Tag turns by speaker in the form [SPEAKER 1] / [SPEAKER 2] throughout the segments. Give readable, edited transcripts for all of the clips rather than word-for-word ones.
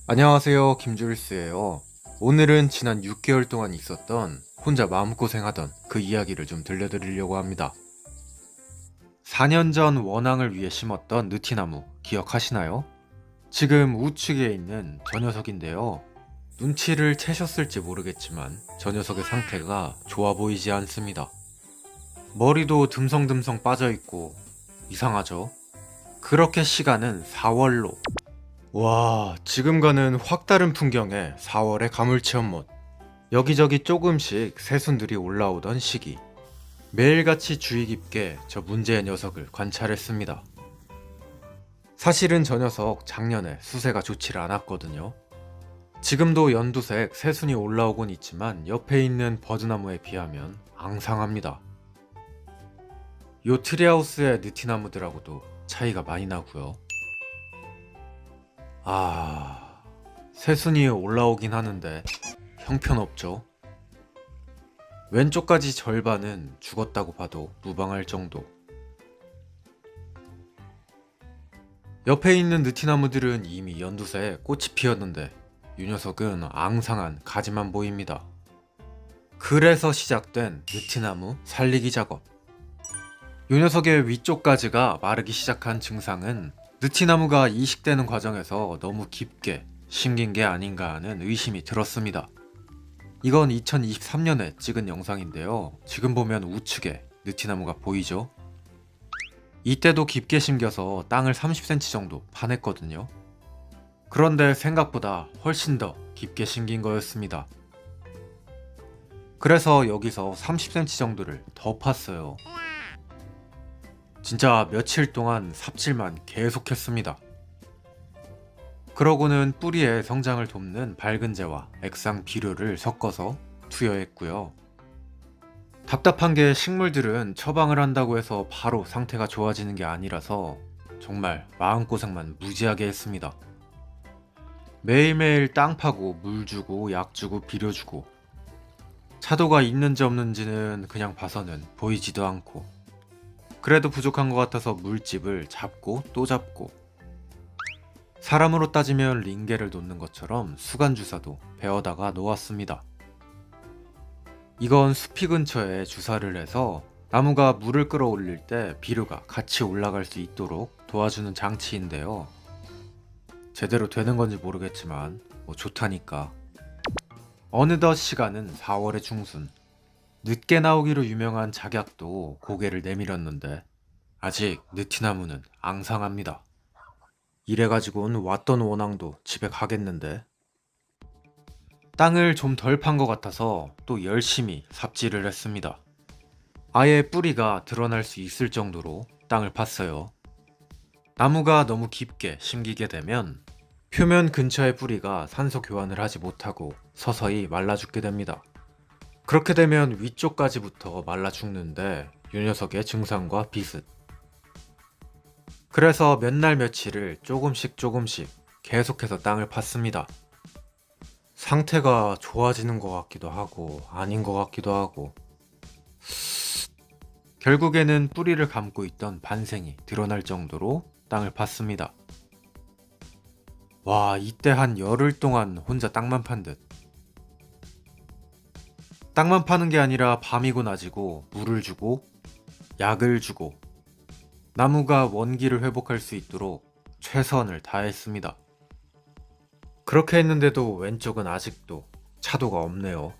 [SPEAKER 1] 안녕하세요, 김주리스예요. 오늘은 지난 6개월 동안 있었던 혼자 마음고생하던 그 이야기를 좀 들려드리려고 합니다. 4년 전 원앙을 위해 심었던 느티나무 기억하시나요? 지금 우측에 있는 저 녀석인데요. 눈치를 채셨을지 모르겠지만 저 녀석의 상태가 좋아 보이지 않습니다. 머리도 듬성듬성 빠져있고 이상하죠? 그렇게 시간은 4월로. 와, 지금과는 확 다른 풍경에 4월의 가물치연못. 여기저기 조금씩 새순들이 올라오던 시기. 매일같이 주의 깊게 저 문제의 녀석을 관찰했습니다. 사실은 저 녀석 작년에 수세가 좋지를 않았거든요. 지금도 연두색 새순이 올라오곤 있지만 옆에 있는 버드나무에 비하면 앙상합니다. 요 트리하우스의 느티나무들하고도 차이가 많이 나고요. 새순이 올라오긴 하는데 형편없죠. 왼쪽까지 절반은 죽었다고 봐도 무방할 정도. 옆에 있는 느티나무들은 이미 연두새에 꽃이 피었는데 이 녀석은 앙상한 가지만 보입니다. 그래서 시작된 느티나무 살리기 작업. 이 녀석의 위쪽 가지가 마르기 시작한 증상은 느티나무가 이식되는 과정에서 너무 깊게 심긴 게 아닌가 하는 의심이 들었습니다. 이건 2023년에 찍은 영상인데요. 지금 보면 우측에 느티나무가 보이죠? 이때도 깊게 심겨서 땅을 30cm 정도 파냈거든요. 그런데 생각보다 훨씬 더 깊게 심긴 거였습니다. 그래서 여기서 30cm 정도를 더 팠어요. 진짜 며칠 동안 삽질만 계속했습니다. 그러고는 뿌리의 성장을 돕는 밝은제와 액상 비료를 섞어서 투여했고요. 답답한 게 식물들은 처방을 한다고 해서 바로 상태가 좋아지는 게 아니라서 정말 마음고생만 무지하게 했습니다. 매일매일 땅 파고 물 주고 약 주고 비료 주고 차도가 있는지 없는지는 그냥 봐서는 보이지도 않고 그래도 부족한 것 같아서 물집을 잡고 또 잡고 사람으로 따지면 링게를 놓는 것처럼 수간주사도 베어다가 놓았습니다. 이건 숲이 근처에 주사를 해서 나무가 물을 끌어올릴 때 비료가 같이 올라갈 수 있도록 도와주는 장치인데요. 제대로 되는 건지 모르겠지만 뭐 좋다니까. 어느덧 시간은 4월의 중순. 늦게 나오기로 유명한 작약도 고개를 내밀었는데 아직 느티나무는 앙상합니다. 이래가지고는 왔던 원앙도 집에 가겠는데. 땅을 좀 덜 판 것 같아서 또 열심히 삽질을 했습니다. 아예 뿌리가 드러날 수 있을 정도로 땅을 팠어요. 나무가 너무 깊게 심기게 되면 표면 근처의 뿌리가 산소 교환을 하지 못하고 서서히 말라 죽게 됩니다. 그렇게 되면 위쪽까지부터 말라 죽는데 이 녀석의 증상과 비슷. 그래서 몇 날 며칠을 조금씩 계속해서 땅을 팠습니다. 상태가 좋아지는 것 같기도 하고 아닌 것 같기도 하고 결국에는 뿌리를 감고 있던 반생이 드러날 정도로 땅을 팠습니다. 와, 이때 한 열흘 동안 혼자 땅만 판 듯. 땅만 파는 게 아니라 밤이고 낮이고 물을 주고 약을 주고 나무가 원기를 회복할 수 있도록 최선을 다했습니다. 그렇게 했는데도 왼쪽은 아직도 차도가 없네요.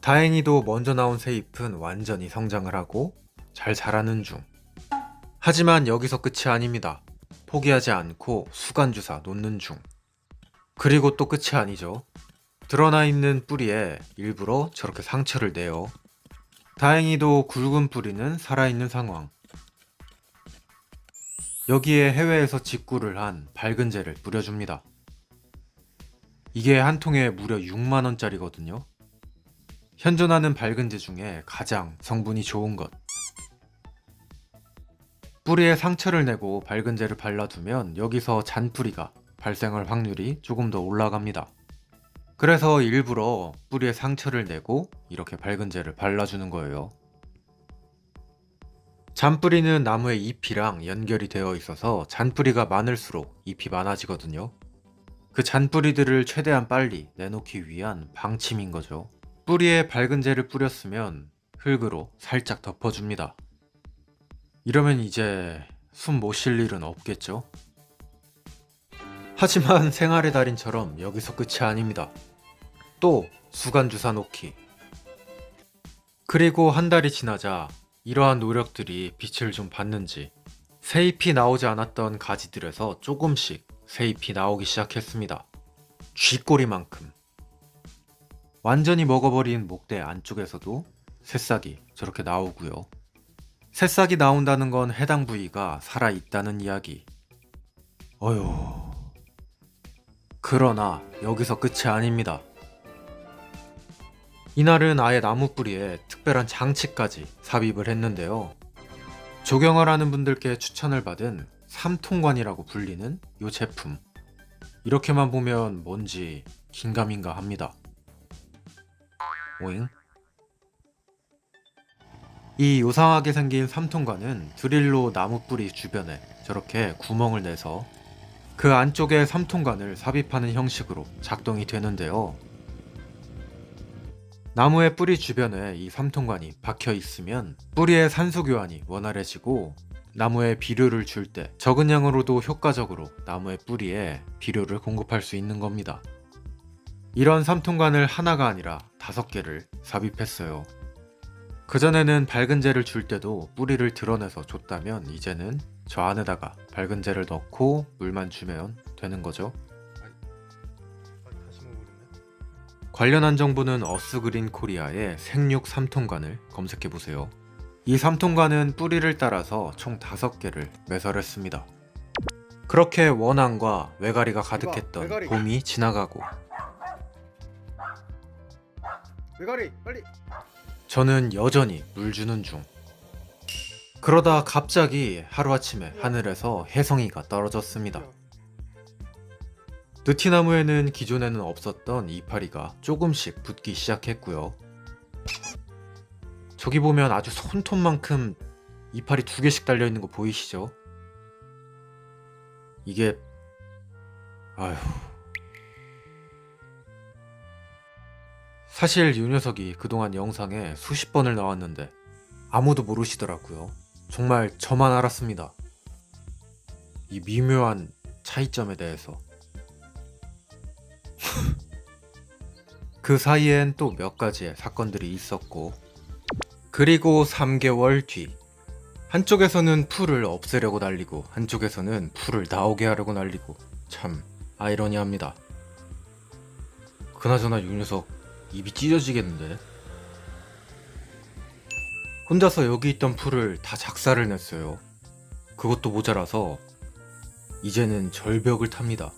[SPEAKER 1] 다행히도 먼저 나온 새 잎은 완전히 성장을 하고 잘 자라는 중. 하지만 여기서 끝이 아닙니다. 포기하지 않고 수간주사 놓는 중. 그리고 또 끝이 아니죠. 드러나 있는 뿌리에 일부러 저렇게 상처를 내요. 다행히도 굵은 뿌리는 살아있는 상황. 여기에 해외에서 직구를 한 밝은제를 뿌려줍니다. 이게 한 통에 무려 6만원짜리거든요. 현존하는 밝은제 중에 가장 성분이 좋은 것. 뿌리에 상처를 내고 밝은제를 발라두면 여기서 잔뿌리가 발생할 확률이 조금 더 올라갑니다. 그래서 일부러 뿌리에 상처를 내고 이렇게 밝은제를 발라주는 거예요. 잔뿌리는 나무의 잎이랑 연결이 되어 있어서 잔뿌리가 많을수록 잎이 많아지거든요. 그 잔뿌리들을 최대한 빨리 내놓기 위한 방침인 거죠. 뿌리에 밝은 재를 뿌렸으면 흙으로 살짝 덮어줍니다. 이러면 이제 숨 못 쉴 일은 없겠죠? 하지만 생활의 달인처럼 여기서 끝이 아닙니다. 또 수간주사 놓기. 그리고 한 달이 지나자 이러한 노력들이 빛을 좀 봤는지 새잎이 나오지 않았던 가지들에서 조금씩 새잎이 나오기 시작했습니다. 쥐꼬리만큼. 완전히 먹어버린 목대 안쪽에서도 새싹이 저렇게 나오고요. 새싹이 나온다는 건 해당 부위가 살아있다는 이야기. 어휴. 그러나 여기서 끝이 아닙니다. 이날은 아예 나무 뿌리에 특별한 장치까지 삽입을 했는데요. 조경을 하는 분들께 추천을 받은 삼통관이라고 불리는 이 제품. 이렇게만 보면 뭔지 긴가민가 합니다. 오잉? 이 요상하게 생긴 삼통관은 드릴로 나무 뿌리 주변에 저렇게 구멍을 내서 그 안쪽에 삼통관을 삽입하는 형식으로 작동이 되는데요. 나무의 뿌리 주변에 이 삼통관이 박혀 있으면 뿌리의 산소 교환이 원활해지고 나무에 비료를 줄 때 적은 양으로도 효과적으로 나무의 뿌리에 비료를 공급할 수 있는 겁니다. 이런 삼통관을 하나가 아니라 5개를 삽입했어요. 그전에는 밝은 재를 줄 때도 뿌리를 드러내서 줬다면 이제는 저 안에다가 밝은 재를 넣고 물만 주면 되는 거죠. 관련한 정보는 어스그린 코리아의 생육 삼통관을 검색해보세요. 이 삼통관은 뿌리를 따라서 총 5개를 매설했습니다. 그렇게 원앙과 외가리가 가득했던
[SPEAKER 2] 외가리.
[SPEAKER 1] 봄이 지나가고
[SPEAKER 2] 외가리 빨리.
[SPEAKER 1] 저는 여전히 물 주는 중. 그러다 갑자기 하루아침에 하늘에서 혜성이가 떨어졌습니다. 느티나무에는 기존에는 없었던 이파리가 조금씩 붙기 시작했고요. 저기 보면 아주 손톱만큼 이파리 2개씩 달려있는 거 보이시죠? 이게 아휴. 사실 이 녀석이 그동안 영상에 수십 번을 나왔는데 아무도 모르시더라고요. 정말 저만 알았습니다. 이 미묘한 차이점에 대해서. 그 사이엔 또 몇 가지의 사건들이 있었고, 그리고 3개월 뒤 한쪽에서는 풀을 없애려고 날리고 한쪽에서는 풀을 나오게 하려고 날리고 참 아이러니합니다. 그나저나 이 녀석 입이 찢어지겠는데. 혼자서 여기 있던 풀을 다 작사를 냈어요. 그것도 모자라서 이제는 절벽을 탑니다.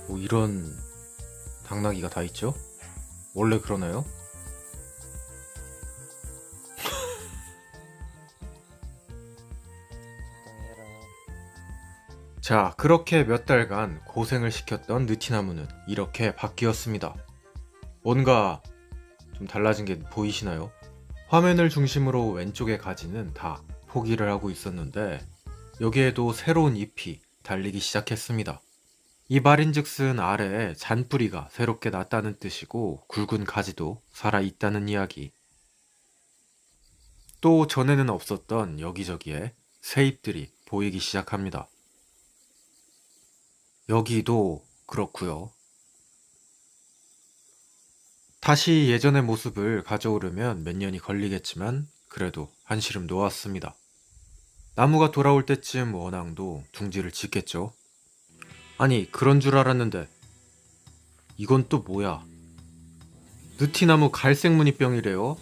[SPEAKER 1] 뭐 이런 당나귀가 다 있죠? 원래 그러나요? 자, 그렇게 몇 달간 고생을 시켰던 느티나무는 이렇게 바뀌었습니다. 뭔가 좀 달라진 게 보이시나요? 화면을 중심으로 왼쪽의 가지는 다 포기를 하고 있었는데 여기에도 새로운 잎이 달리기 시작했습니다. 이 말인즉슨 아래에 잔뿌리가 새롭게 났다는 뜻이고 굵은 가지도 살아있다는 이야기. 또 전에는 없었던 여기저기에 새잎들이 보이기 시작합니다. 여기도 그렇고요. 다시 예전의 모습을 가져오려면 몇 년이 걸리겠지만 그래도 한시름 놓았습니다. 나무가 돌아올 때쯤 원앙도 둥지를 짓겠죠. 아니 그런 줄 알았는데 이건 또 뭐야? 느티나무 갈색 무늬병이래요?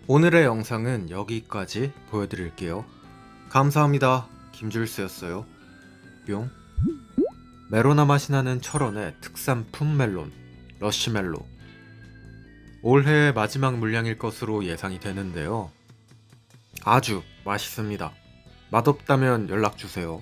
[SPEAKER 1] 오늘의 영상은 여기까지 보여드릴게요. 감사합니다. 김줄수였어요. 뿅. 메로나 맛이 나는 철원의 특산품 멜론, 러쉬멜로. 올해의 마지막 물량일 것으로 예상이 되는데요. 아주 맛있습니다. 맛없다면 연락주세요.